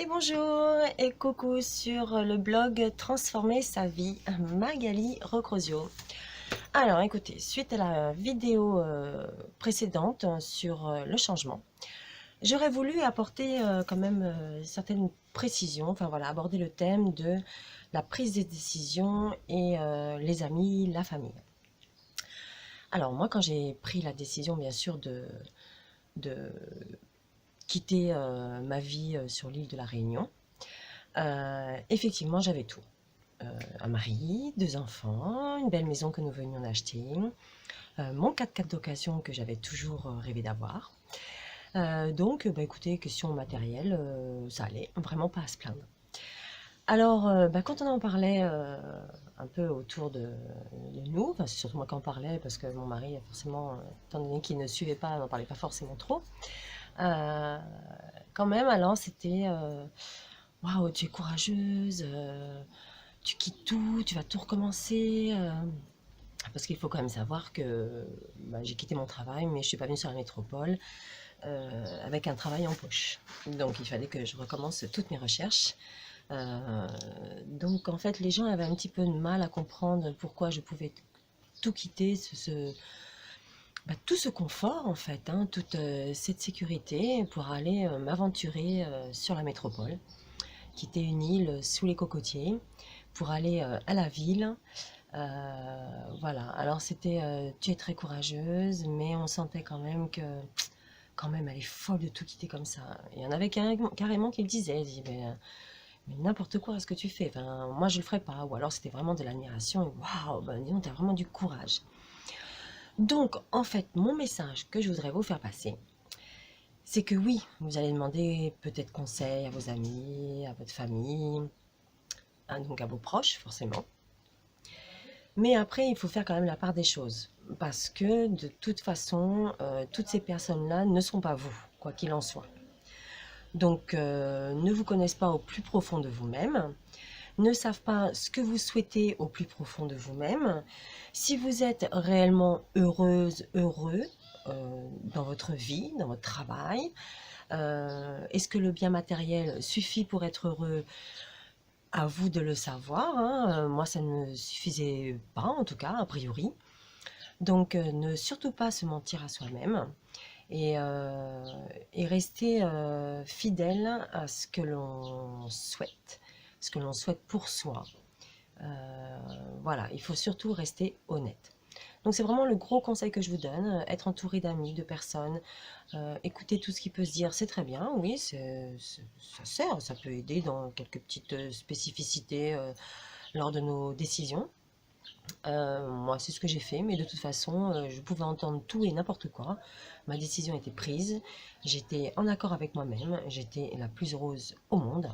Et bonjour et coucou sur le blog Transformer sa vie, Magali Recrosio. Alors écoutez, suite à la vidéo précédente sur le changement, j'aurais voulu apporter quand même certaines précisions, enfin voilà, aborder le thème de la prise des décisions et les amis, la famille. Alors moi quand j'ai pris la décision bien sûr de quitter ma vie sur l'île de la Réunion, effectivement, j'avais tout. Un mari, 2 enfants, une belle maison que nous venions d'acheter, mon 4x4 d'occasion que j'avais toujours rêvé d'avoir. Donc, bah, écoutez, question matérielle, ça allait, vraiment pas à se plaindre. Alors, bah, quand on en parlait un peu autour de nous, enfin, c'est surtout moi qui en parlais parce que mon mari, forcément, étant donné qu'il ne suivait pas, n'en parlait pas forcément trop. Euh, Quand même, alors, c'était waouh, tu es courageuse, tu quittes tout, tu vas tout recommencer. Parce qu'il faut quand même savoir que bah, j'ai quitté mon travail, mais je suis pas venue sur la métropole avec un travail en poche. Donc il fallait que je recommence toutes mes recherches. Euh, donc en fait, les gens avaient un petit peu de mal à comprendre pourquoi je pouvais tout quitter, bah, tout ce confort en fait, hein, toute cette sécurité pour aller m'aventurer sur la métropole, quitter une île sous les cocotiers pour aller à la ville. Voilà, alors c'était, tu es très courageuse, mais on sentait quand même que, quand même, elle est folle de tout quitter comme ça. Il y en avait carrément qui le disaient, ils disaient, mais n'importe quoi, ce que tu fais, enfin, moi je le ferais pas. Ou alors c'était vraiment de l'admiration, et waouh, ben dis donc, t'as vraiment du courage. Donc, en fait, mon message que je voudrais vous faire passer, c'est que oui, vous allez demander peut-être conseil à vos amis, à votre famille, hein, donc à vos proches, forcément. Mais après, il faut faire quand même la part des choses. Parce que de toute façon, toutes ces personnes-là ne sont pas vous, quoi qu'il en soit. Donc, ne vous connaissent pas au plus profond de vous-même, ne savent pas ce que vous souhaitez au plus profond de vous-même. Si vous êtes réellement heureuse, heureux dans votre vie, dans votre travail, est-ce que le bien matériel suffit pour être heureux? À vous de le savoir, hein. Moi, ça ne me suffisait pas, en tout cas, a priori. Donc, ne surtout pas se mentir à soi-même et, euh, et rester fidèle à ce que l'on souhaite pour soi. Voilà, il faut surtout rester honnête. Donc c'est vraiment le gros conseil que je vous donne, être entouré d'amis, de personnes, écouter tout ce qui peut se dire, c'est très bien, oui, ça sert, ça peut aider dans quelques petites spécificités lors de nos décisions. Moi, c'est ce que j'ai fait, mais de toute façon, je pouvais entendre tout et n'importe quoi. Ma décision était prise, j'étais en accord avec moi-même, j'étais la plus heureuse au monde.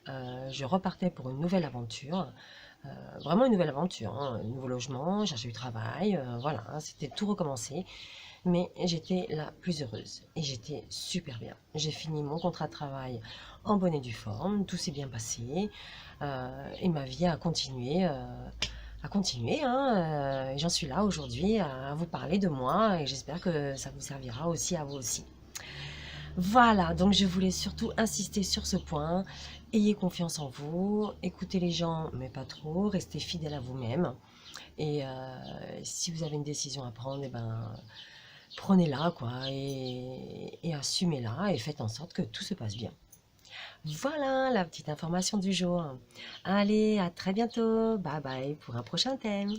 Je repartais pour une nouvelle aventure, vraiment une nouvelle aventure, hein, un nouveau logement, chercher du travail, voilà, hein, c'était tout recommencer. Mais j'étais la plus heureuse et j'étais super bien. J'ai fini mon contrat de travail en bonne et due forme, tout s'est bien passé et ma vie a continué, hein, j'en suis là aujourd'hui à vous parler de moi et j'espère que ça vous servira aussi à vous aussi. Voilà, donc je voulais surtout insister sur ce point. Ayez confiance en vous, écoutez les gens, mais pas trop, restez fidèle à vous-même. Et si vous avez une décision à prendre, eh ben, prenez-la, quoi, et assumez-la et faites en sorte que tout se passe bien. Voilà la petite information du jour. Allez, à très bientôt. Bye bye pour un prochain thème.